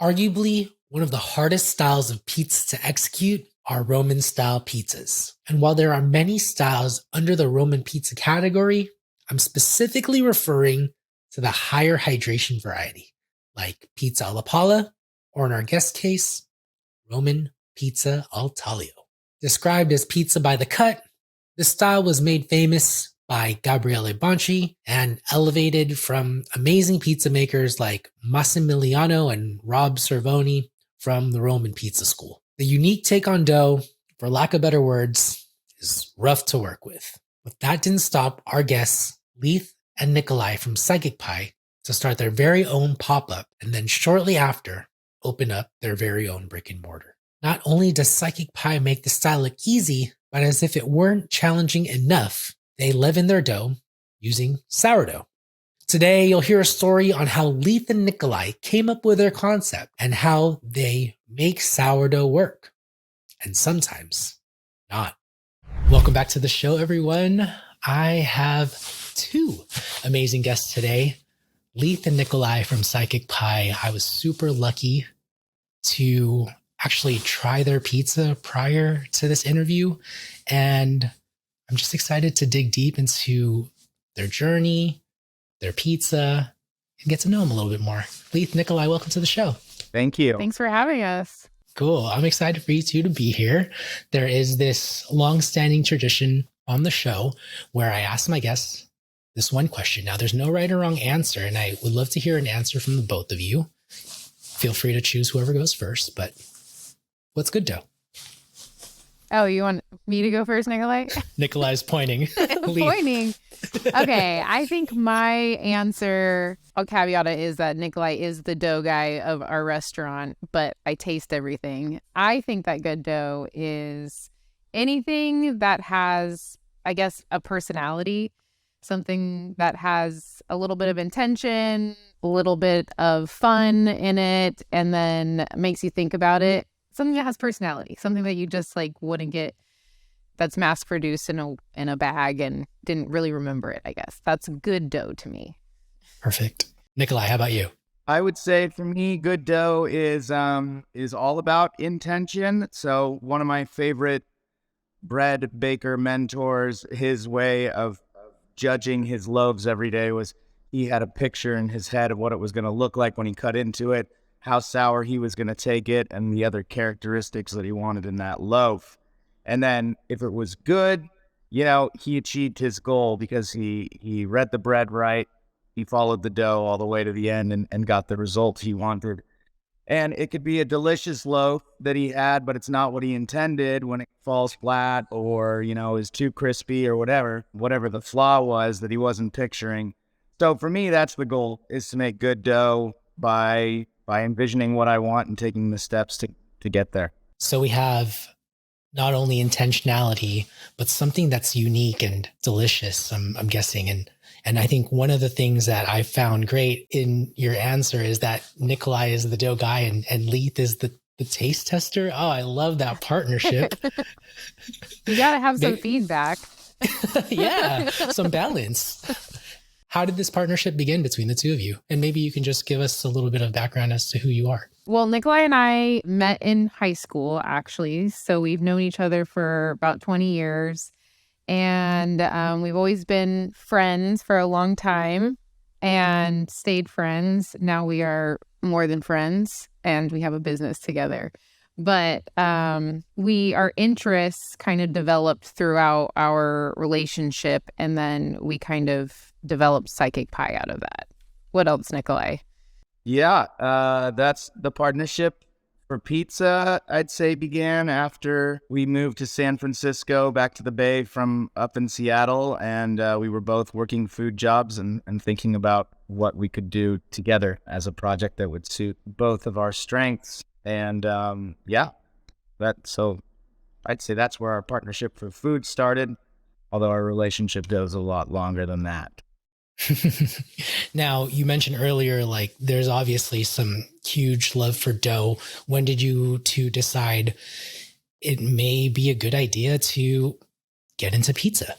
Arguably, one of the hardest styles of pizza to execute are Roman style pizzas. And while there are many styles under the Roman pizza category, I'm specifically referring to the higher hydration variety, like pizza alla palla, or in our guest case, Roman pizza al taglio. Described as pizza by the cut, this style was made famous by Gabriele Bonci and elevated from amazing pizza makers like Massimiliano and Rob Cervoni from the Roman pizza school. The unique take on dough, for lack of better words, is rough to work with. But that didn't stop our guests, Leith and Nikolai from Psychic Pie, to start their very own pop-up and then shortly after, open up their very own brick and mortar. Not only does Psychic Pie make the style look easy, but as if it weren't challenging enough, they leaven their dough using sourdough. Today, you'll hear a story on how Leith and Nikolai came up with their concept and how they make sourdough work. And sometimes not. Welcome back to the show, everyone. I have two amazing guests today, Leith and Nikolai from Psychic Pie. I was super lucky to actually try their pizza prior to this interview, and I'm just excited to dig deep into their journey, their pizza, and get to know them a little bit more. Leith, Nikolai, welcome to the show. Thank you. Thanks for having us. Cool. I'm excited for you two to be here. There is this long-standing tradition on the show where I ask my guests this one question. Now, there's no right or wrong answer, and I would love to hear an answer from the both of you. Feel free to choose whoever goes first, but what's good dough? Oh, you want me to go first, Nikolai? Nikolai's pointing. Pointing. Okay, I think my answer, I'll caveat it, is that Nikolai is the dough guy of our restaurant, but I taste everything. I think that good dough is anything that has, I guess, a personality, something that has a little bit of intention, a little bit of fun in it, and then makes you think about it. Something that has personality, something that you just like wouldn't get, that's mass produced in a bag and didn't really remember it, I guess. That's good dough to me. Perfect. Nikolai, how about you? I would say for me, good dough is all about intention. So one of my favorite bread baker mentors, his way of judging his loaves every day was he had a picture in his head of what it was going to look like when he cut into it, how sour he was going to take it, and the other characteristics that he wanted in that loaf. And then if it was good, he achieved his goal because he read the bread right. He followed the dough all the way to the end and got the result he wanted. And it could be a delicious loaf that he had, but it's not what he intended when it falls flat or, is too crispy or whatever the flaw was that he wasn't picturing. So for me, that's the goal, is to make good dough by envisioning what I want and taking the steps to get there. So we have not only intentionality, but something that's unique and delicious, I'm guessing. And I think one of the things that I found great in your answer is that Nikolai is the dough guy and Leith is the taste tester. Oh, I love that partnership. You got to have some feedback. Yeah, some balance. How did this partnership begin between the two of you? And maybe you can just give us a little bit of background as to who you are. Well, Nikolai and I met in high school, actually. So we've known each other for about 20 years. And we've always been friends for a long time and stayed friends. Now we are more than friends and we have a business together. But our interests kind of developed throughout our relationship, and then we kind of developed Psychic Pie out of that. What else, Nikolai? Yeah, that's the partnership for pizza, I'd say, began after we moved to San Francisco, back to the Bay from up in Seattle, and we were both working food jobs and thinking about what we could do together as a project that would suit both of our strengths. And so I'd say that's where our partnership for food started, although our relationship goes a lot longer than that. Now, you mentioned earlier, like, there's obviously some huge love for dough. When did you two decide it may be a good idea to get into pizza?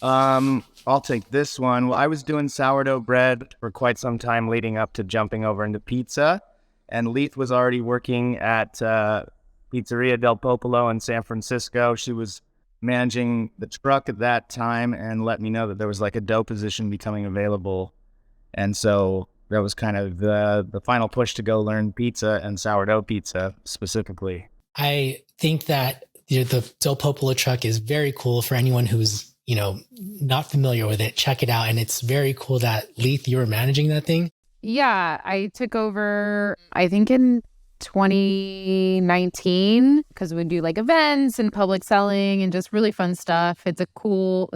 I'll take this one. Well, I was doing sourdough bread for quite some time leading up to jumping over into pizza. And Leith was already working at Pizzeria del Popolo in San Francisco. She was managing the truck at that time and let me know that there was like a dough position becoming available. And so that was kind of the final push to go learn pizza and sourdough pizza specifically. I think that the Del Popolo truck is very cool for anyone who's, not familiar with it. Check it out. And it's very cool that, Leith, you were managing that thing. Yeah, I took over, I think in 2019, because we do like events and public selling and just really fun stuff. It's a cool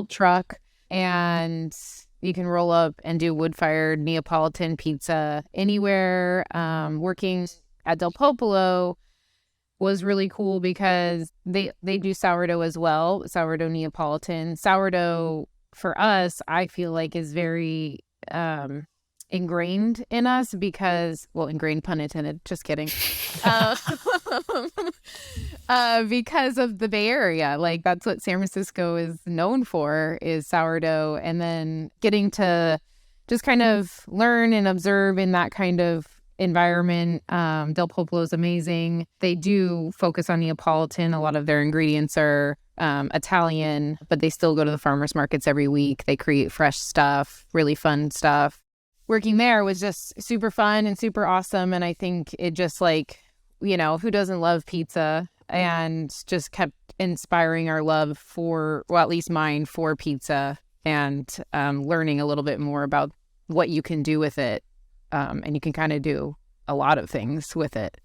truck, and you can roll up and do wood-fired Neapolitan pizza anywhere. Working at Del Popolo was really cool because they do sourdough as well, sourdough Neapolitan. Sourdough for us, I feel like, is very ingrained in us because, well, ingrained, pun intended, just kidding. Because of the Bay Area. Like, that's what San Francisco is known for, is sourdough. And then getting to just kind of learn and observe in that kind of environment. Del Popolo is amazing. They do focus on Neapolitan. A lot of their ingredients are Italian, but they still go to the farmers markets every week. They create fresh stuff, really fun stuff. Working there was just super fun and super awesome. And I think it just, like, who doesn't love pizza? And just kept inspiring our love for, well, at least mine, for pizza, and learning a little bit more about what you can do with it. And you can kind of do a lot of things with it.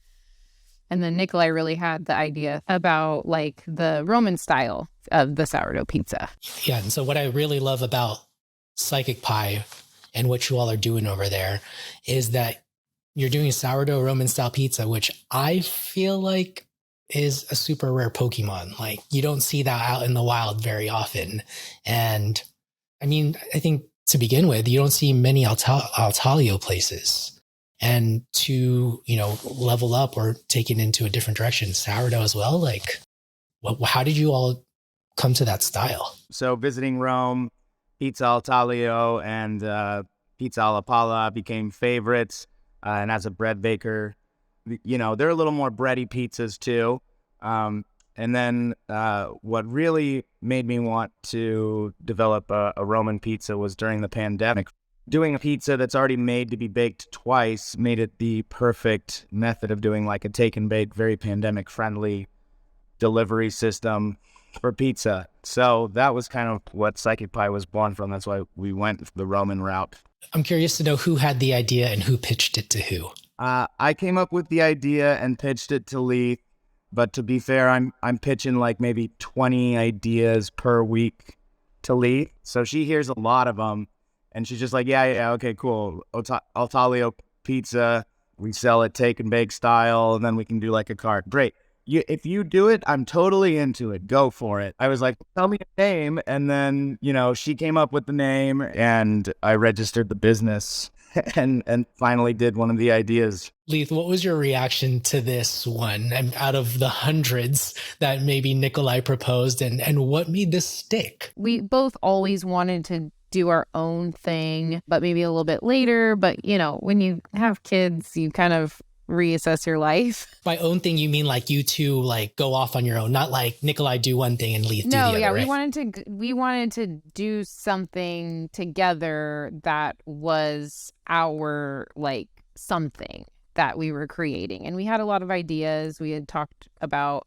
And then Nikolai really had the idea about, like, the Roman style of the sourdough pizza. Yeah. And so what I really love about Psychic Pie and what you all are doing over there is that you're doing sourdough Roman style pizza, which I feel like is a super rare Pokemon. Like, you don't see that out in the wild very often. And I mean, I think to begin with, you don't see many Taglio places. And to, level up or take it into a different direction, sourdough as well. Like, how did you all come to that style? So visiting Rome, pizza al taglio and pizza alla palla became favorites. And as a bread baker, they're a little more bready pizzas too. And then what really made me want to develop a Roman pizza was during the pandemic. Doing a pizza that's already made to be baked twice made it the perfect method of doing like a take and bake, very pandemic friendly delivery system for pizza. So that was kind of what Psychic Pie was born from. That's why we went the Roman route. I'm curious to know who had the idea and who pitched it to who. I came up with the idea and pitched it to Leith. But to be fair, I'm pitching like maybe 20 ideas per week to Leith. So she hears a lot of them. And she's just like, yeah, okay, cool. Al taglio pizza. We sell it take and bake style. And then we can do like a cart. Great. If you do it, I'm totally into it. Go for it. I was like, tell me a name. And then, she came up with the name and I registered the business and finally did one of the ideas. Leith, what was your reaction to this one? And out of the hundreds that maybe Nikolai proposed, and what made this stick? We both always wanted to do our own thing, but maybe a little bit later. But, when you have kids, you kind of reassess your life. By own thing, you mean like you two like go off on your own, not like Nikolai do one thing and Leith do the other, right? we wanted to do something together that was our like something that we were creating, and we had a lot of ideas we had talked about.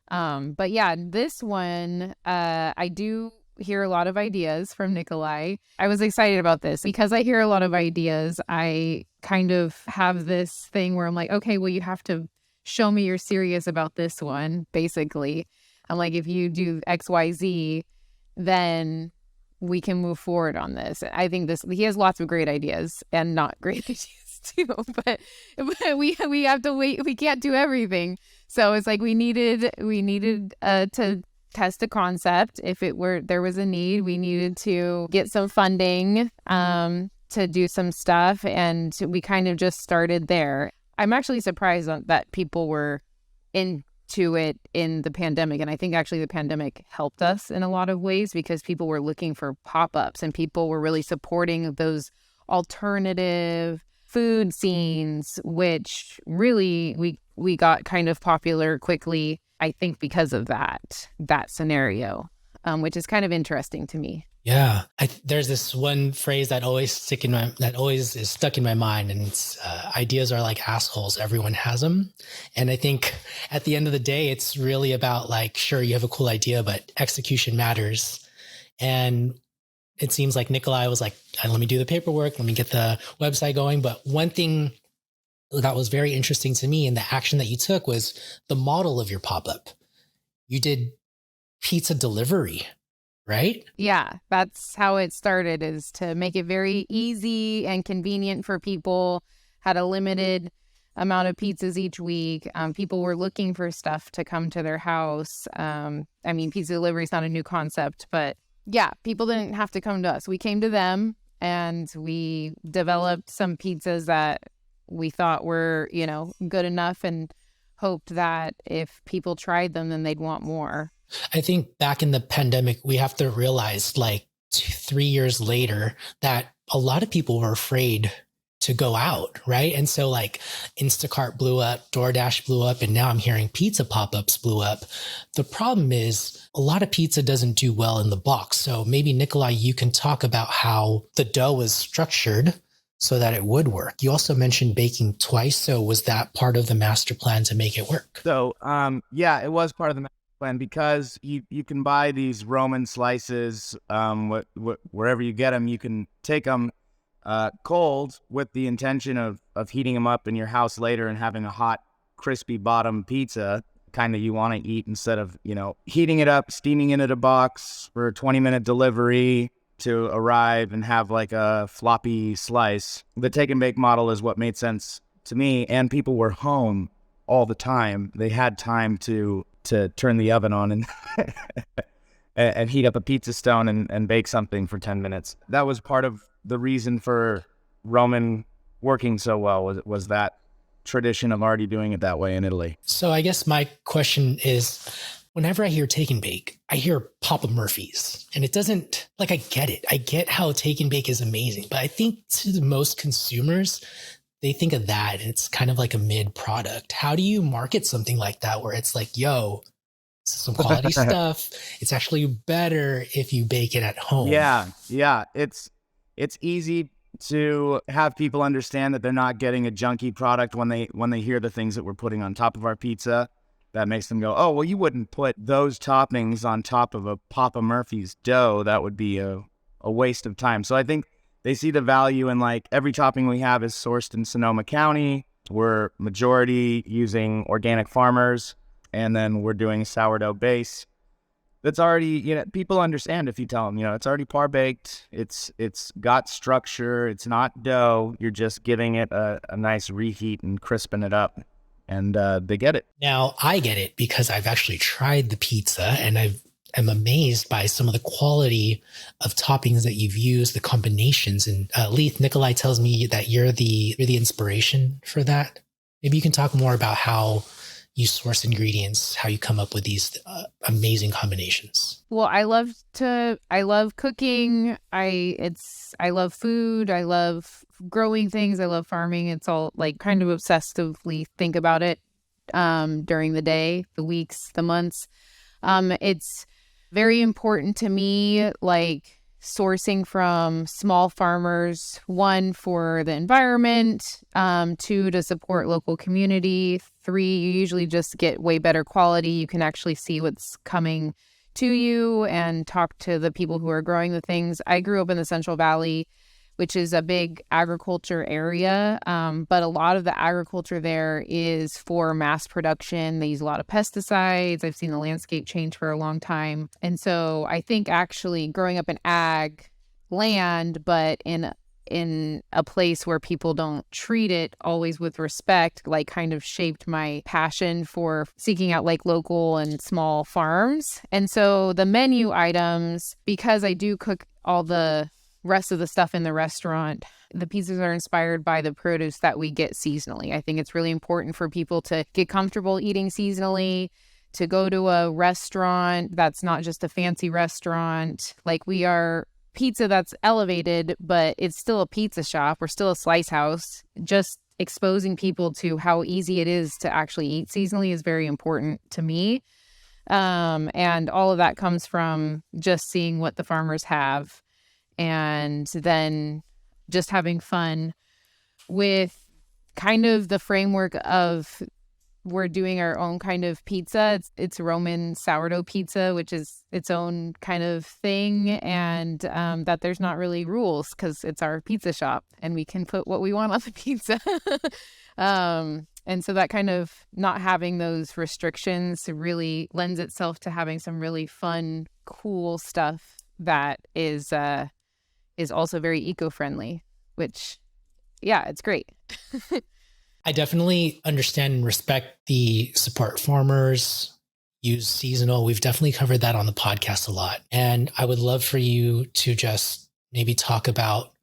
But yeah, this one, I do hear a lot of ideas from Nikolai. I was excited about this because I hear a lot of ideas. I kind of have this thing where I'm like, okay, well, you have to show me you're serious about this one, basically. I'm like, if you do XYZ, then we can move forward on this. I think he has lots of great ideas and not great ideas too, but we have to wait. We can't do everything. So it's like we needed to test a concept. If there was a need, we needed to get some funding to do some stuff, and we kind of just started there. I'm actually surprised that people were into it in the pandemic, and I think actually the pandemic helped us in a lot of ways because people were looking for pop-ups and people were really supporting those alternative food scenes, which really we got kind of popular quickly, I think, because of that scenario, which is kind of interesting to me. Yeah, there's this one phrase that always is stuck in my mind, and it's ideas are like assholes. Everyone has them, and I think at the end of the day, it's really about like, sure, you have a cool idea, but execution matters. And it seems like Nikolai was like, let me do the paperwork, let me get the website going. But one thing that was very interesting to me, and the action that you took, was the model of your pop up. You did pizza delivery. Right? Yeah, that's how it started, is to make it very easy and convenient for people. Had a limited amount of pizzas each week. People were looking for stuff to come to their house. Pizza delivery is not a new concept, but yeah, people didn't have to come to us. We came to them, and we developed some pizzas that we thought were, good enough, and hoped that if people tried them, then they'd want more. I think back in the pandemic, we have to realize like 3 years later that a lot of people were afraid to go out, right? And so like Instacart blew up, DoorDash blew up, and now I'm hearing pizza pop-ups blew up. The problem is a lot of pizza doesn't do well in the box. So maybe Nikolai, you can talk about how the dough was structured so that it would work. You also mentioned baking twice. So was that part of the master plan to make it work? So, it was part of the plan, because you can buy these Roman slices wherever you get them. You can take them cold with the intention of heating them up in your house later and having a hot, crispy bottom pizza, kind of you want to eat, instead of, heating it up, steaming it in a box for a 20-minute delivery to arrive and have like a floppy slice. The take and bake model is what made sense to me, and people were home all the time. They had time to turn the oven on and and heat up a pizza stone and bake something for 10 minutes. That was part of the reason for Roman working so well, was that tradition of already doing it that way in Italy. So I guess my question is, whenever I hear take and bake, I hear Papa Murphy's, and it doesn't, like, I get it. I get how take and bake is amazing, but I think to the most consumers, they think of that and it's kind of like a mid product. How do you market something like that where it's like, yo, this is some quality stuff. It's actually better if you bake it at home. Yeah. It's easy to have people understand that they're not getting a junky product when they hear the things that we're putting on top of our pizza. That makes them go, oh, well, you wouldn't put those toppings on top of a Papa Murphy's dough. That would be a waste of time. So I think they see the value in, like, every topping we have is sourced in Sonoma County. We're majority using organic farmers, and then we're doing a sourdough base that's already, people understand if you tell them, it's already par baked. It's got structure. It's not dough. You're just giving it a nice reheat and crisping it up, and they get it. Now I get it because I've actually tried the pizza, and I'm amazed by some of the quality of toppings that you've used, the combinations. And Leith, Nikolai tells me that you're the inspiration for that. Maybe you can talk more about how you source ingredients, how you come up with these amazing combinations. Well, I love cooking. I love food. I love growing things. I love farming. It's all like kind of obsessively think about it during the day, the weeks, the months. It's very important to me, like sourcing from small farmers, 1, for the environment, 2, to support local community, 3, you usually just get way better quality. You can actually see what's coming to you and talk to the people who are growing the things. I grew up in the Central Valley, which is a big agriculture area. But a lot of the agriculture there is for mass production. They use a lot of pesticides. I've seen the landscape change for a long time. And so I think actually growing up in ag land, but in a place where people don't treat it always with respect, like kind of shaped my passion for seeking out like local and small farms. And so the menu items, because I do cook all the rest of the stuff in the restaurant, the pizzas are inspired by the produce that we get seasonally. I think it's really important for people to get comfortable eating seasonally, to go to a restaurant that's not just a fancy restaurant. Like, we are pizza that's elevated, but it's still a pizza shop. We're still a slice house. Just exposing people to how easy it is to actually eat seasonally is very important to me. And all of that comes from just seeing what the farmers have and then just having fun with kind of the framework of we're doing our own kind of pizza. It's Roman sourdough pizza, which is its own kind of thing, and that there's not really rules because it's our pizza shop and we can put what we want on the pizza. And so that kind of not having those restrictions really lends itself to having some really fun, cool stuff that is also very eco-friendly, which, yeah, it's great. I definitely understand and respect the support farmers, use seasonal. We've definitely covered that on the podcast a lot. And I would love for you to just maybe talk about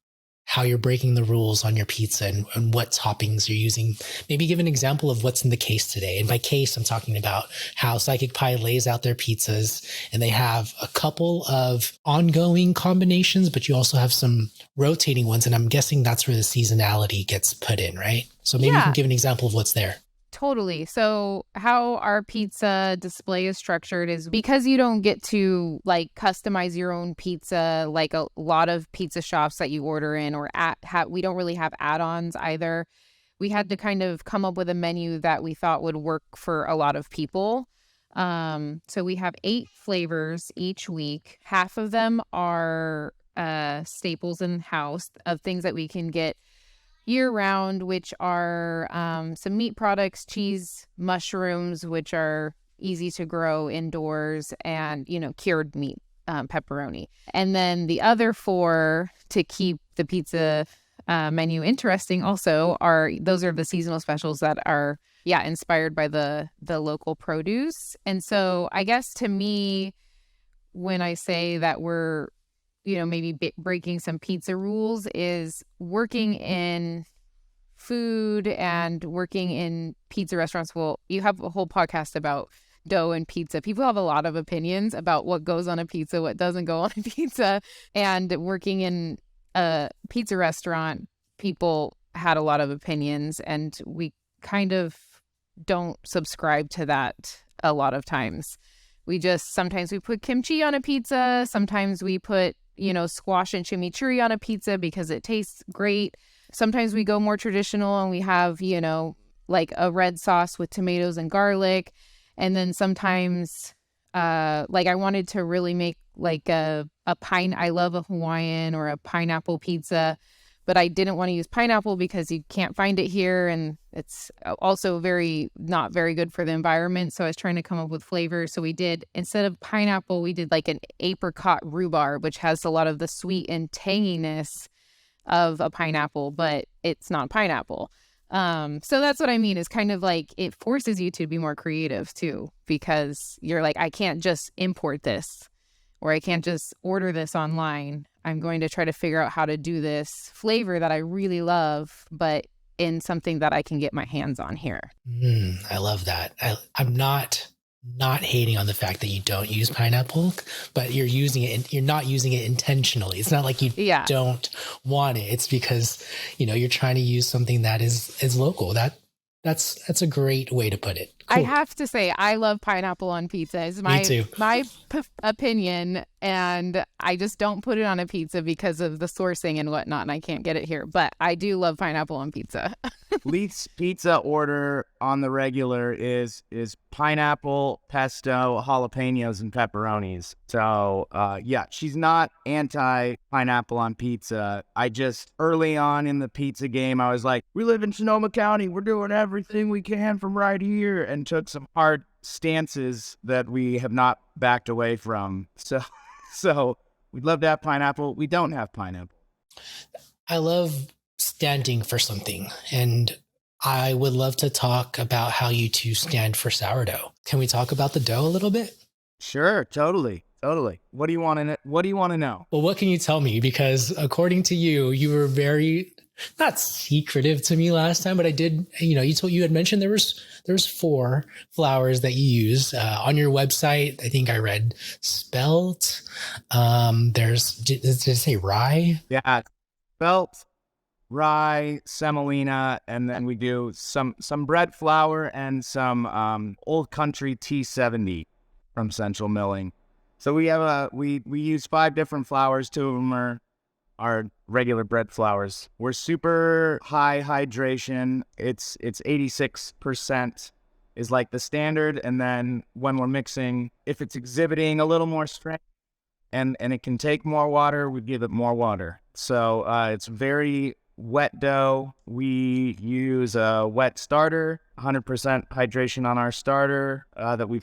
how you're breaking the rules on your pizza and what toppings you're using. Maybe give an example of what's in the case today. And by case, I'm talking about how Psychic Pie lays out their pizzas, and they have a couple of ongoing combinations, but you also have some rotating ones. And I'm guessing that's where the seasonality gets put in, right? So maybe you can give an example of what's there. Totally. So how our pizza display is structured is because you don't get to like customize your own pizza like a lot of pizza shops that you order in, or we don't really have add-ons either. We had to kind of come up with a menu that we thought would work for a lot of people. So we have 8 flavors each week. Half of them are staples in house of things that we can get year round, which are some meat products, cheese, mushrooms, which are easy to grow indoors, and, cured meat, pepperoni. And then the other 4 to keep the pizza menu interesting also are the seasonal specials that are, inspired by the local produce. And so I guess to me, when I say that we're maybe breaking some pizza rules, is working in food and working in pizza restaurants. Well, you have a whole podcast about dough and pizza. People have a lot of opinions about what goes on a pizza, what doesn't go on a pizza. And working in a pizza restaurant, people had a lot of opinions, and we kind of don't subscribe to that a lot of times. Sometimes we put kimchi on a pizza. Sometimes we put squash and chimichurri on a pizza because it tastes great. Sometimes we go more traditional and we have, like a red sauce with tomatoes and garlic. And then sometimes, like I wanted to really make like a I love a Hawaiian or a pineapple pizza, but I didn't want to use pineapple because you can't find it here. And it's also not very good for the environment. So I was trying to come up with flavors. So instead of pineapple, we did like an apricot rhubarb, which has a lot of the sweet and tanginess of a pineapple, but it's not pineapple. So that's what I mean, is kind of like it forces you to be more creative too, because you're like, I can't just import this, or I can't just order this online. I'm going to try to figure out how to do this flavor that I really love, but in something that I can get my hands on here. I love that. I'm not hating on the fact that you don't use pineapple, but you're using it and you're not using it intentionally. It's not like you don't want it. It's because, you're trying to use something that is local. That's a great way to put it. Cool. I have to say, I love pineapple on pizza. It's my opinion, and I just don't put it on a pizza because of the sourcing and whatnot, and I can't get it here. But I do love pineapple on pizza. Leith's pizza order on the regular is pineapple, pesto, jalapenos, and pepperonis. So, she's not anti-pineapple on pizza. I just, early on in the pizza game, I was like, we live in Sonoma County. We're doing everything we can from right here, and took some hard stances that we have not backed away from. So we'd love to have pineapple. We don't have pineapple. I love standing for something, and I would love to talk about how you two stand for sourdough. Can we talk about the dough a little bit? Sure, totally. What do you want to know? Well, what can you tell me? Because according to you, you were very not secretive to me last time, but I did, you had mentioned there's 4 flours that you use on your website. I think I read spelt. Did it say rye? Yeah, spelt, rye, semolina, and then we do some bread flour and some Old Country T70 from Central Milling. So we have we use 5 different flours. 2 of them are regular bread flours. We're super high hydration. It's 86% is like the standard, and then when we're mixing, if it's exhibiting a little more strength and it can take more water, we give it more water. So it's very wet dough. We use a wet starter, 100% hydration on our starter that we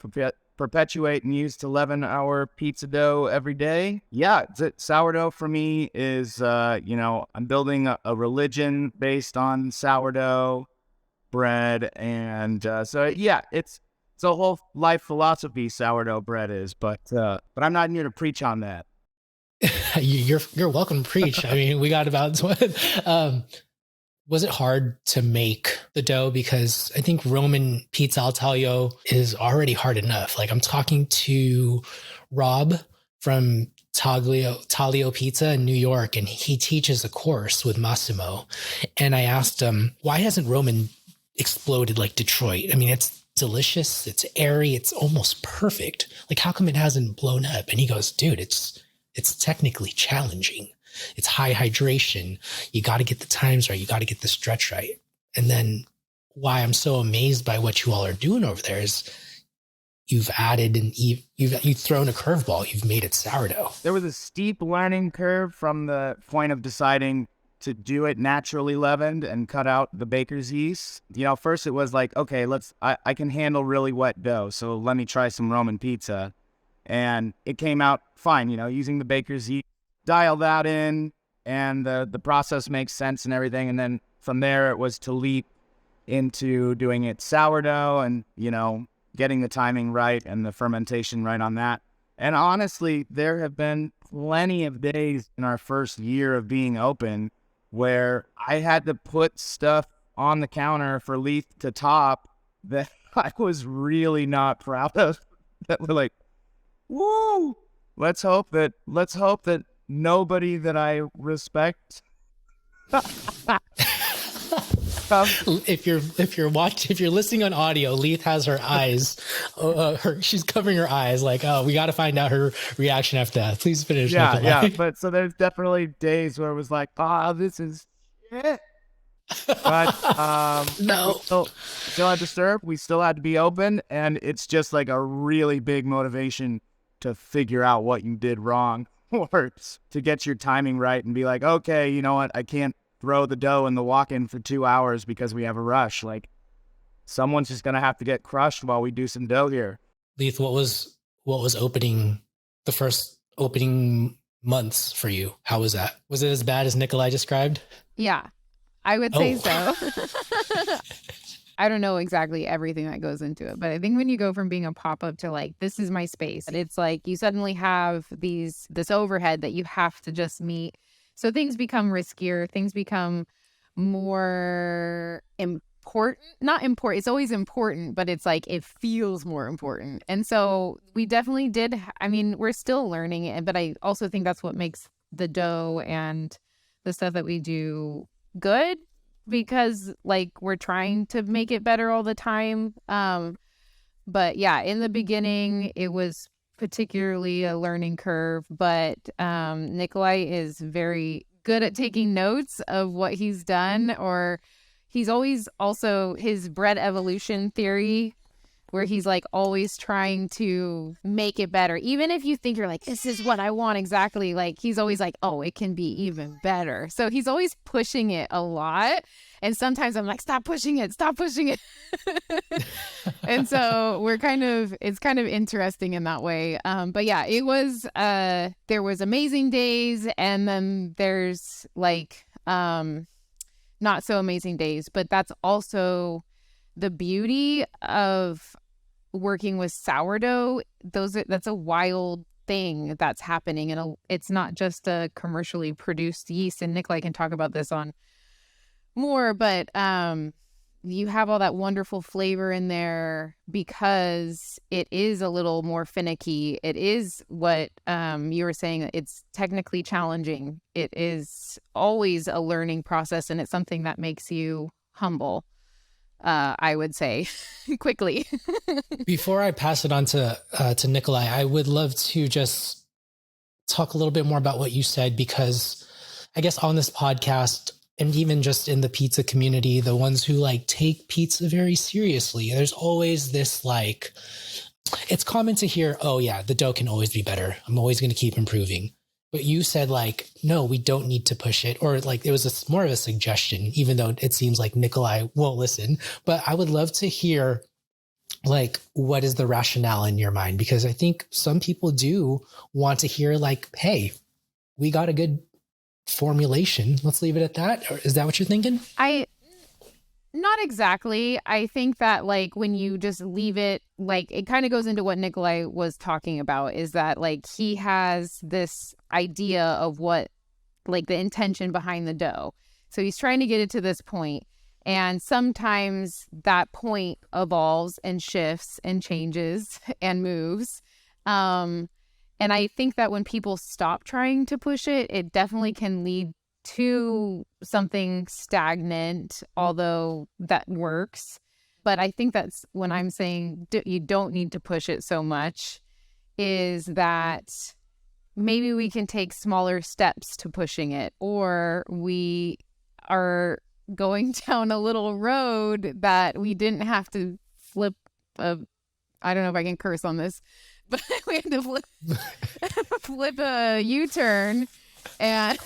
perpetuate and use to leaven our pizza dough every day. Yeah, sourdough for me is, I'm building a religion based on sourdough bread. And so, yeah, it's a whole life philosophy, sourdough bread is. But I'm not here to preach on that. You're welcome to preach. I mean, we got about was it hard to make the dough? Because I think Roman pizza al taglio is already hard enough. Like, I'm talking to Rob from Taglio Pizza in New York, and he teaches a course with Massimo. And I asked him, why hasn't Roman exploded like Detroit? I mean, it's delicious, it's airy, it's almost perfect. Like, how come it hasn't blown up? And he goes, dude, it's technically challenging. It's high hydration. You got to get the times right. You got to get the stretch right. And then why I'm so amazed by what you all are doing over there is you've added and you've thrown a curveball. You've made it sourdough. There was a steep learning curve from the point of deciding to do it naturally leavened and cut out the baker's yeast. First it was like, okay, I can handle really wet dough, so let me try some Roman pizza. And it came out fine, using the baker's yeast. Dial that in, and the process makes sense and everything. And then from there, it was to leap into doing it sourdough and, getting the timing right and the fermentation right on that. And honestly, there have been plenty of days in our first year of being open where I had to put stuff on the counter for Leith to top that I was really not proud of. That were like, woo! Let's hope that nobody that I respect. If you're listening on audio, Leith has her eyes. She's covering her eyes, like, oh, we got to find out her reaction after that. Please finish. Yeah. But so there's definitely days where it was like, this is shit. But no, still had to serve. We still had to be open, and it's just like a really big motivation to figure out what you did wrong. Or to get your timing right and be like, okay, you know what? I can't throw the dough in the walk-in for 2 hours because we have a rush. Like, someone's just going to have to get crushed while we do some dough here. Leith, what was opening, the first opening months for you? How was that? Was it as bad as Nikolai described? Yeah, I would say so. I don't know exactly everything that goes into it, but I think when you go from being a pop-up to like, this is my space, it's like you suddenly have this overhead that you have to just meet. So things become riskier, things become more important. Not important, it's always important, but it's like it feels more important. And so we definitely did, we're still learning it, but I also think that's what makes the dough and the stuff that we do good, because like we're trying to make it better all the time. But yeah, in the beginning it was particularly a learning curve, but Nikolai is very good at taking notes of what he's done, or he's always also his bread evolution theory, where he's like always trying to make it better. Even if you think you're like, this is what I want exactly, like he's always like, oh, it can be even better. So he's always pushing it a lot. And sometimes I'm like, stop pushing it. And so it's kind of interesting in that way. But yeah, it was, there was amazing days, and then there's like, not so amazing days, but that's also the beauty of working with sourdough. That's a wild thing that's happening, and it's not just a commercially produced yeast. And Nikolai can talk about this on more, but you have all that wonderful flavor in there because it is a little more finicky. It is what you were saying. It's technically challenging. It is always a learning process, and it's something that makes you humble, I would say, quickly. Before I pass it on to Nikolai, I would love to just talk a little bit more about what you said, because I guess on this podcast, and even just in the pizza community, the ones who like take pizza very seriously, there's always this like, it's common to hear, oh yeah, the dough can always be better. I'm always going to keep improving. But you said like, no, we don't need to push it. Or like it was more of a suggestion, even though it seems like Nikolai won't listen. But I would love to hear like, what is the rationale in your mind? Because I think some people do want to hear like, hey, we got a good formulation. Let's leave it at that. Or is that what you're thinking? Not exactly. I think that like when you just leave it, like it kind of goes into what Nikolai was talking about, is that like he has this idea of what like the intention behind the dough. So he's trying to get it to this point. And sometimes that point evolves and shifts and changes and moves. And I think that when people stop trying to push it, it definitely can lead to something stagnant, although that works. But I think that's when I'm saying you don't need to push it so much, is that maybe we can take smaller steps to pushing it, or we are going down a little road that we didn't have to flip I don't know if I can curse on this, but we had to flip a U-turn and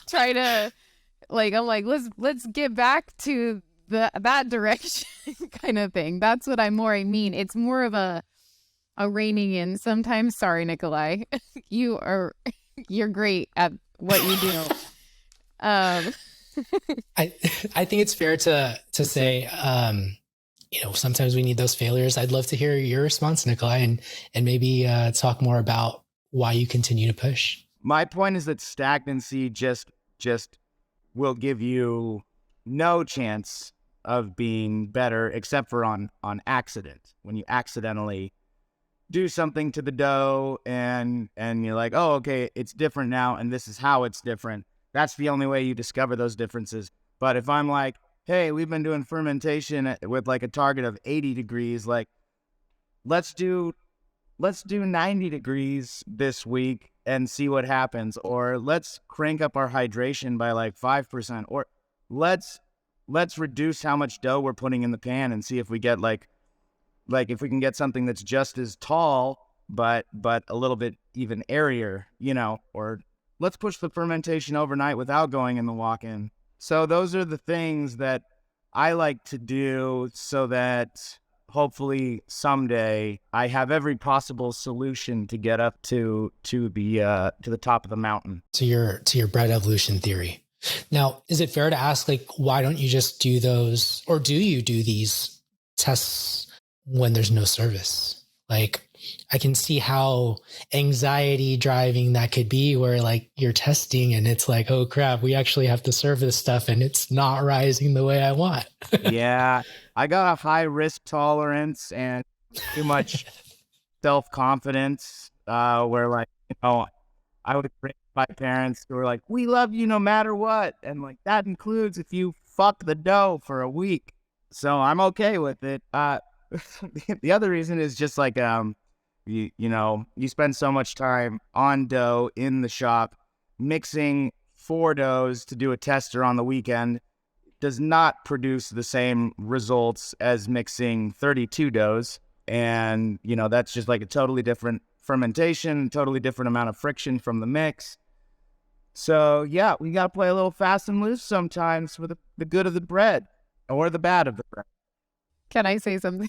try to like, I'm like, let's get back to that direction kind of thing. That's what I mean. It's more of a reining in sometimes. Sorry, Nikolai, you're great at what you do. I think it's fair to say, sometimes we need those failures. I'd love to hear your response, Nikolai, and maybe talk more about why you continue to push. My point is that stagnancy just will give you no chance of being better, except for on accident. When you accidentally do something to the dough and you're like, oh, okay, it's different now, and this is how it's different. That's the only way you discover those differences. But if I'm like, hey, we've been doing fermentation with like a target of 80 degrees, like let's do 90 degrees this week and see what happens, or let's crank up our hydration by like 5%, or let's reduce how much dough we're putting in the pan and see if we get like if we can get something that's just as tall but a little bit even airier, or let's push the fermentation overnight without going in the walk-in. So those are the things that I like to do so that hopefully someday I have every possible solution to get up to the top of the mountain. To your bread evolution theory. Now, is it fair to ask, like, why don't you just do those, or do you do these tests when there's no service? Like, I can see how anxiety driving that could be, where like you're testing and it's like, oh crap, we actually have to serve this stuff and it's not rising the way I want. Yeah, I got a high risk tolerance and too much self-confidence, where like, I would bring my parents who were like, we love you no matter what. And like, that includes if you fuck the dough for a week. So I'm okay with it. The other reason is just like, you spend so much time on dough in the shop. Mixing 4 doughs to do a tester on the weekend does not produce the same results as mixing 32 doughs. And, that's just like a totally different fermentation, totally different amount of friction from the mix. So, yeah, we got to play a little fast and loose sometimes for the good of the bread or the bad of the bread. Can I say something?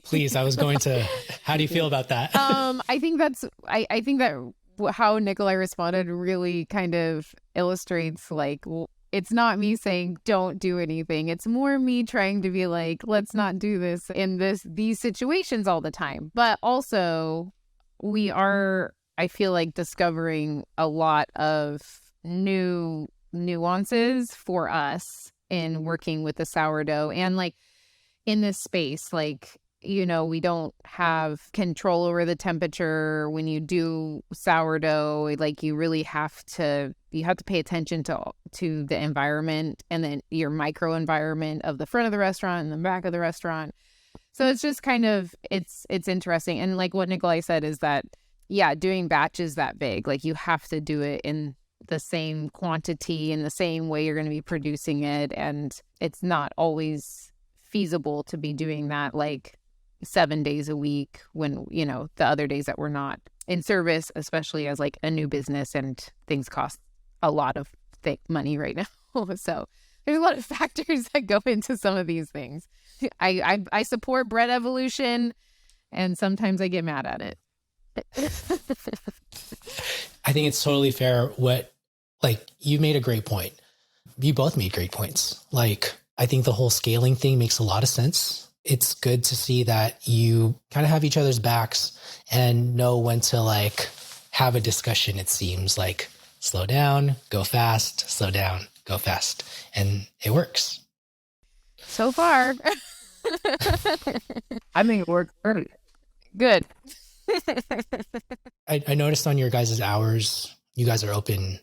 Please, I was going to. How do you feel about that? I think that how Nikolai responded really kind of illustrates like, it's not me saying don't do anything. It's more me trying to be like, let's not do this in these situations all the time. But also, we are, I feel like, discovering a lot of new nuances for us in working with the sourdough. And like in this space, like, we don't have control over the temperature when you do sourdough. Like you really have to pay attention to the environment and then your microenvironment of the front of the restaurant and the back of the restaurant. So it's just kind of, it's interesting. And like what Nikolai said is that, yeah, doing batches that big, like you have to do it in the same quantity in the same way you're going to be producing it. And it's not always feasible to be doing that like 7 days a week when, the other days that we're not in service, especially as like a new business and things cost a lot of money right now. So there's a lot of factors that go into some of these things. I support bread evolution and sometimes I get mad at it. I think it's totally fair. You made a great point. You both made great points. Like, I think the whole scaling thing makes a lot of sense. It's good to see that you kind of have each other's backs and know when to like have a discussion. It seems like slow down, go fast, slow down, go fast. And it works. So far. I think it worked early. Good. I noticed on your guys' hours, you guys are open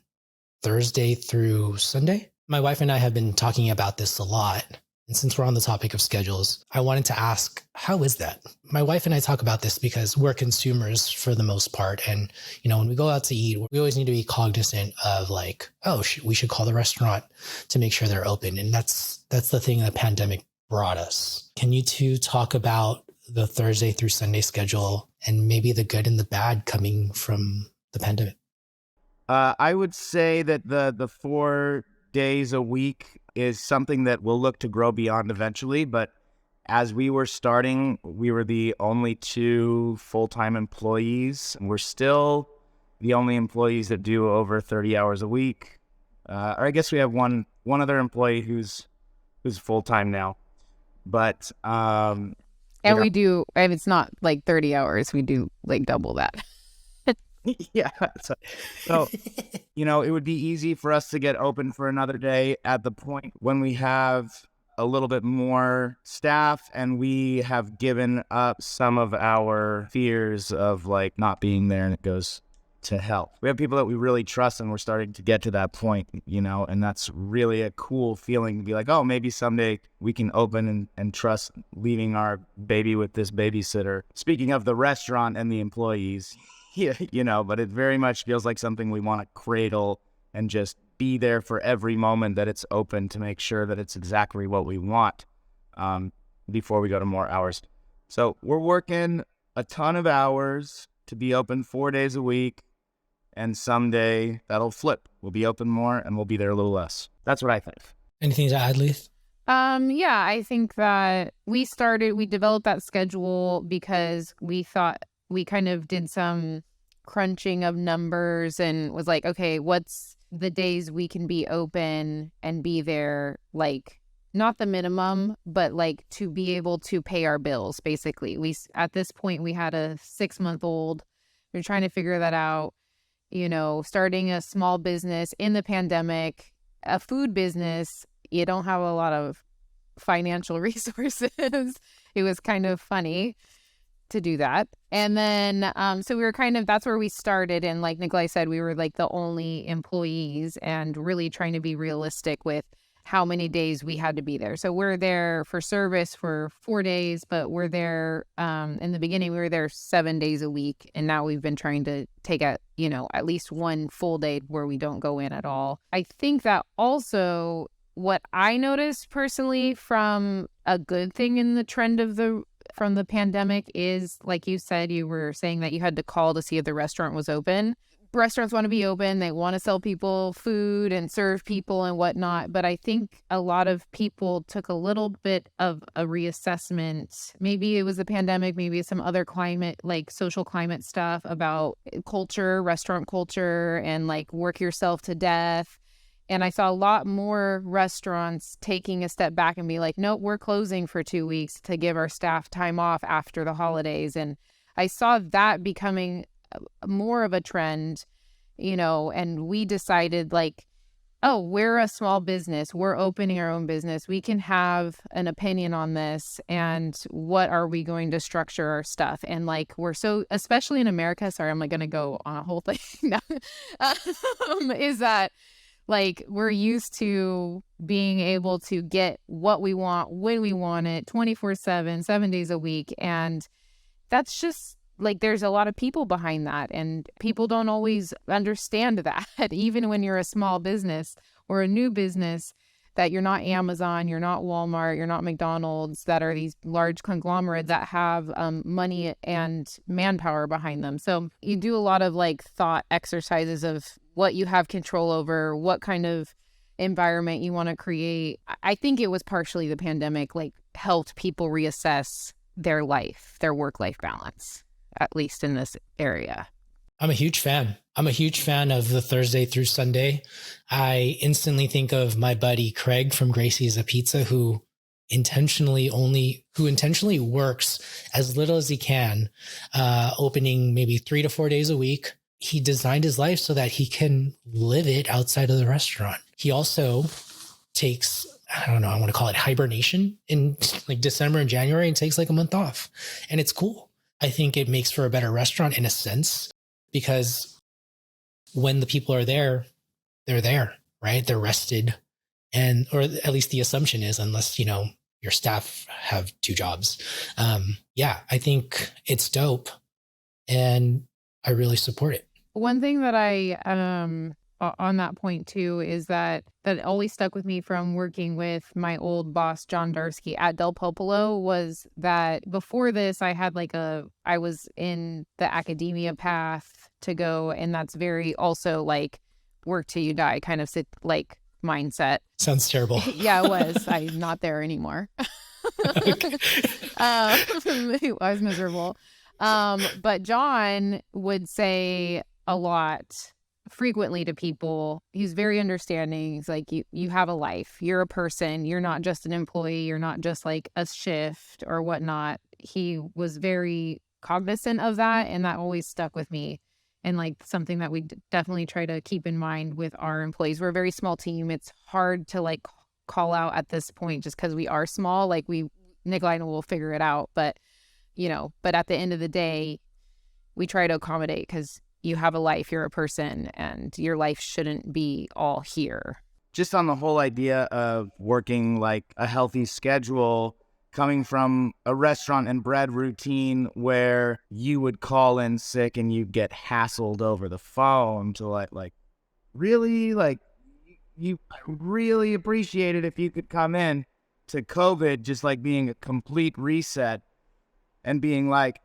Thursday through Sunday. My wife and I have been talking about this a lot. And since we're on the topic of schedules, I wanted to ask, how is that? My wife and I talk about this because we're consumers for the most part. And, when we go out to eat, we always need to be cognizant of like, we should call the restaurant to make sure they're open. And that's the thing the pandemic brought us. Can you two talk about the Thursday through Sunday schedule and maybe the good and the bad coming from the pandemic? I would say that the 4 days a week is something that we'll look to grow beyond eventually. But as we were starting, we were the only 2 full-time employees. We're still the only employees that do over 30 hours a week. Or I guess we have one other employee who's full-time now. But and we do, and it's not like 30 hours. We do like double that. Yeah. So, it would be easy for us to get open for another day at the point when we have a little bit more staff and we have given up some of our fears of like not being there and it goes to hell. We have people that we really trust and we're starting to get to that point, and that's really a cool feeling to be like, oh, maybe someday we can open and trust leaving our baby with this babysitter. Speaking of the restaurant and the employees, yeah, but it very much feels like something we want to cradle and just be there for every moment that it's open to make sure that it's exactly what we want before we go to more hours. So we're working a ton of hours to be open 4 days a week, and someday that'll flip. We'll be open more and we'll be there a little less. That's what I think. Anything to add, Leith? Yeah, I think that we developed that schedule because we thought we kind of did some crunching of numbers and was like, okay, what's the days we can be open and be there, like not the minimum, but like to be able to pay our bills. Basically, at this point we had a 6-month-old. We were trying to figure that out. Starting a small business in the pandemic, a food business, you don't have a lot of financial resources. It was kind of funny to do that. And then, so we were that's where we started. And like Nikolai said, we were like the only employees and really trying to be realistic with how many days we had to be there. So we're there for service for 4 days, but we're there, in the beginning, we were there 7 days a week. And now we've been trying to take at least one full day where we don't go in at all. I think that also what I noticed personally from a good thing in the trend from the pandemic is, like you said, you were saying that you had to call to see if the restaurant was open. Restaurants want to be open. They want to sell people food and serve people and whatnot. But I think a lot of people took a little bit of a reassessment. Maybe it was the pandemic, maybe some other climate, like social climate stuff about culture, restaurant culture, and like work yourself to death. And I saw a lot more restaurants taking a step back and be like, nope, we're closing for 2 weeks to give our staff time off after the holidays. And I saw that becoming more of a trend, and we decided like, oh, we're a small business. We're opening our own business. We can have an opinion on this. And what are we going to structure our stuff? And like, we're so, especially in America, sorry, I'm like going to go on a whole thing now, is that like we're used to being able to get what we want when we want it 24/7, 7 days a week. And that's just like, there's a lot of people behind that, and people don't always understand that even when you're a small business or a new business, that you're not Amazon, you're not Walmart, you're not McDonald's, that are these large conglomerates that have money and manpower behind them. So you do a lot of like thought exercises of what you have control over, what kind of environment you want to create. I think it was partially the pandemic like helped people reassess their life, their work-life balance, at least in this area. I'm a huge fan. I'm a huge fan of the Thursday through Sunday. I instantly think of my buddy Craig from Gracie's a Pizza, who intentionally works as little as he can, opening maybe 3 to 4 days a week. He designed his life so that he can live it outside of the restaurant. He also takes, I don't know, I want to call it hibernation in like December and January, and takes like a month off. And it's cool. I think it makes for a better restaurant in a sense, because when the people are there, they're there, right? They're rested. And, or at least the assumption is, unless, you know, your staff have 2 jobs. Yeah, I think it's dope, and I really support it. One thing that I, on that point too, is that always stuck with me from working with my old boss, John Darsky at Del Popolo, was that before this, I was in the academia path to go. And that's very also like work till you die kind of like mindset. Sounds terrible. Yeah, it was. I'm not there anymore. I was miserable. But John would say a lot frequently to people. He's very understanding. He's like, you have a life. You're a person. You're not just an employee. You're not just like a shift or whatnot. He was very cognizant of that, and that always stuck with me. And like something that we definitely try to keep in mind with our employees. We're a very small team. It's hard to like call out at this point just because we are small. Like Nikolai will figure it out. But, you know, but at the end of the day, we try to accommodate because you have a life, you're a person, and your life shouldn't be all here. Just on the whole idea of working like a healthy schedule, coming from a restaurant and bread routine where you would call in sick and you'd get hassled over the phone to like, really? Like, you really appreciate it if you could come in, to COVID just like being a complete reset and being like,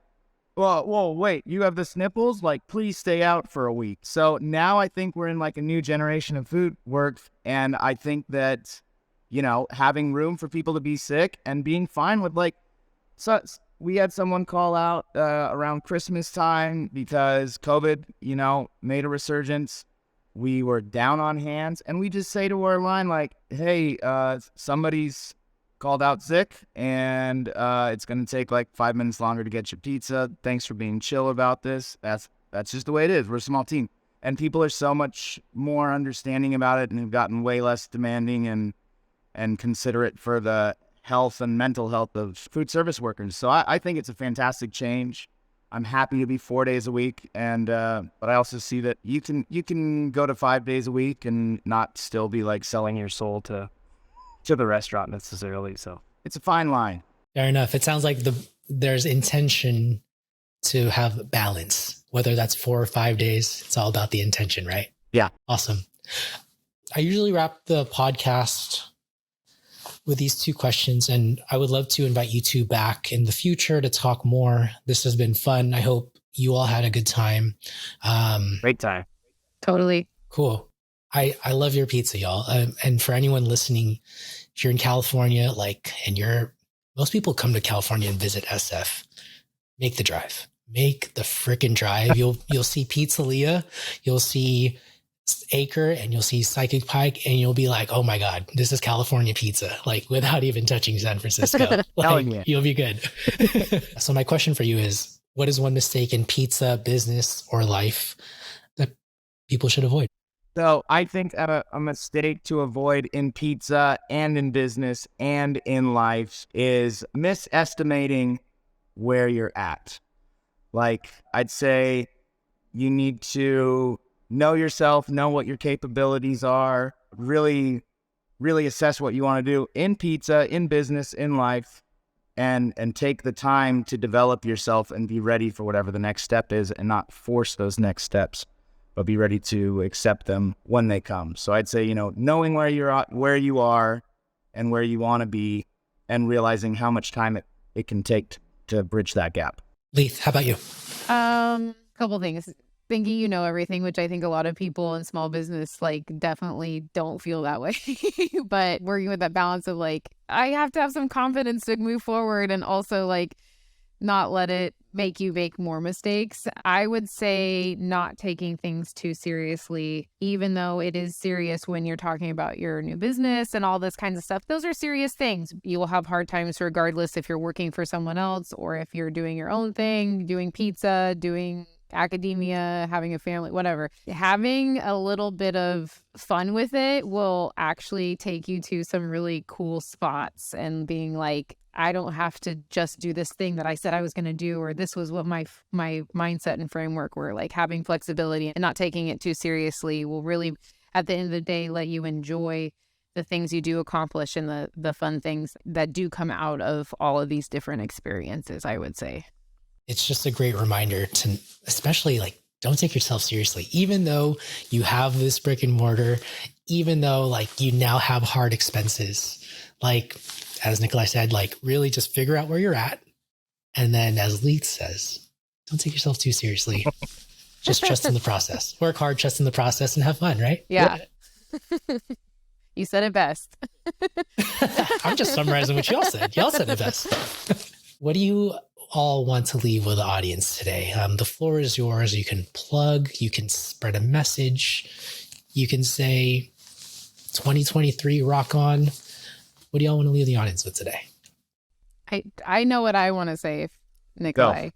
whoa, wait, you have the sniffles? Like, please stay out for a week. So now I think we're in like a new generation of food work. And I think that, you know, having room for people to be sick and being fine with like, so we had someone call out around Christmas time because COVID, you know, made a resurgence. We were down on hands, and we just say to our line like, hey, somebody's called out sick, and it's going to take like 5 minutes longer to get your pizza. Thanks for being chill about this. That's just the way it is. We're a small team, and people are so much more understanding about it and have gotten way less demanding and considerate for the health and mental health of food service workers. So I think it's a fantastic change. I'm happy to be 4 days a week, and but I also see that you can go to 5 days a week and not still be like selling your soul to the restaurant necessarily. So it's a fine line. Fair enough. It sounds like there's intention to have balance, whether that's 4 or 5 days. It's all about the intention, right? Yeah. Awesome. I usually wrap the podcast with these 2 questions, and I would love to invite you 2 back in the future to talk more. This has been fun. I hope you all had a good time. Great time. Totally. Cool. I love your pizza, y'all. And for anyone listening, if you're in California, most people come to California and visit SF, make the drive. Make the freaking drive. You'll see Pizzeria, you'll see Acre, and you'll see Psychic Pike, and you'll be like, oh my God, this is California pizza, like without even touching San Francisco. You'll be good. So my question for you is, what is one mistake in pizza, business, or life that people should avoid? So I think a mistake to avoid in pizza and in business and in life is misestimating where you're at. Like, I'd say you need to know yourself, know what your capabilities are, really, really assess what you want to do in pizza, in business, in life, and take the time to develop yourself and be ready for whatever the next step is, and not force those next steps, but be ready to accept them when they come. So I'd say, knowing where you're at, where you are and where you want to be, and realizing how much time it can take to bridge that gap. Leith, how about you? Couple things. Thinking you know everything, which I think a lot of people in small business definitely don't feel that way. But working with that balance of I have to have some confidence to move forward, and also not let it make you make more mistakes. I would say not taking things too seriously, even though it is serious when you're talking about your new business and all this kinds of stuff. Those are serious things. You will have hard times regardless if you're working for someone else or if you're doing your own thing, doing pizza, doing academia, having a family, whatever. Having a little bit of fun with it will actually take you to some really cool spots, and being I don't have to just do this thing that I said I was going to do, or this was what my mindset and framework were. Having flexibility and not taking it too seriously will really, at the end of the day, let you enjoy the things you do accomplish and the fun things that do come out of all of these different experiences, I would say. It's just a great reminder to, especially don't take yourself seriously, even though you have this brick and mortar, even though you now have hard expenses, as Nikolai said, really just figure out where you're at. And then as Leith says, don't take yourself too seriously. Just trust in the process, work hard, trust in the process, and have fun. Right? Yeah. You said it best. I'm just summarizing what y'all said. Y'all said it best. What do you all want to leave with the audience today? The floor is yours. You can plug, you can spread a message, you can say 2023 rock on. What do y'all want to leave the audience with today? I know what I want to say, Nikolai.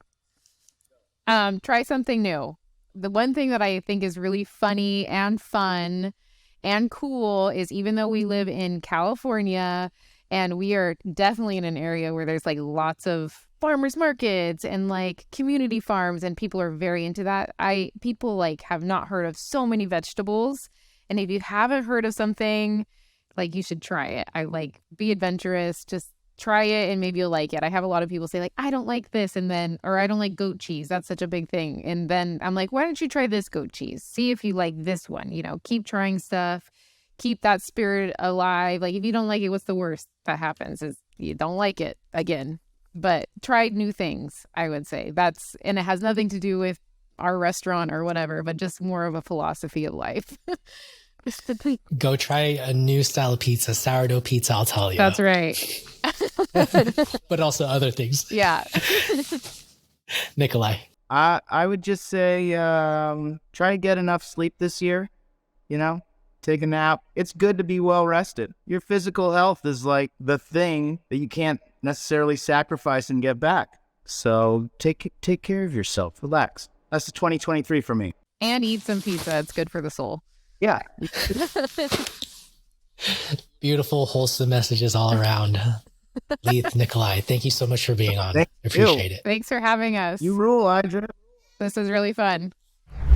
Try something new. The one thing that I think is really funny and fun and cool is, even though we live in California and we are definitely in an area where there's lots of farmers markets and community farms, and people are very into that. People have not heard of so many vegetables. And if you haven't heard of something, you should try it. Be adventurous, just try it, and maybe you'll like it. I have a lot of people say I don't like this, or I don't like goat cheese. That's such a big thing. And then I'm why don't you try this goat cheese? See if you like this one. Keep trying stuff. Keep that spirit alive. If you don't like it, what's the worst that happens is you don't like it again. But try new things, I would say. And it has nothing to do with our restaurant or whatever, but just more of a philosophy of life. Go try a new style of pizza, sourdough pizza, I'll tell you. That's right. But also other things. Yeah. Nikolai. I would just say try to get enough sleep this year. Take a nap. It's good to be well rested. Your physical health is the thing that you can't necessarily sacrifice and get back. So take care of yourself. Relax. That's the 2023 for me. And eat some pizza. It's good for the soul. Yeah. Beautiful, wholesome messages all around. Leith, Nikolai, thank you so much for being on. Appreciate it. Thanks for having us. You rule, Audra. This was really fun.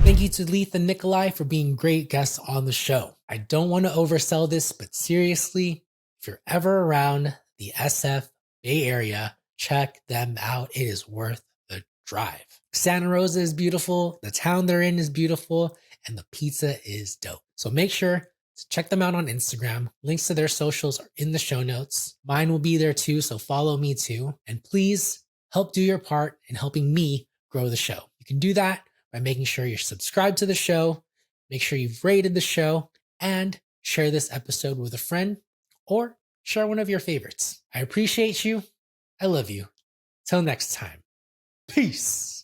Thank you to Leith and Nikolai for being great guests on the show. I don't want to oversell this, but seriously, if you're ever around the SF Bay Area, check them out. It is worth the drive. Santa Rosa is beautiful. The town they're in is beautiful. And the pizza is dope. So make sure to check them out on Instagram. Links to their socials are in the show notes. Mine will be there too, so follow me too. And please help do your part in helping me grow the show. You can do that by making sure you're subscribed to the show, make sure you've rated the show, and share this episode with a friend or share one of your favorites. I appreciate you. I love you. Till next time. Peace.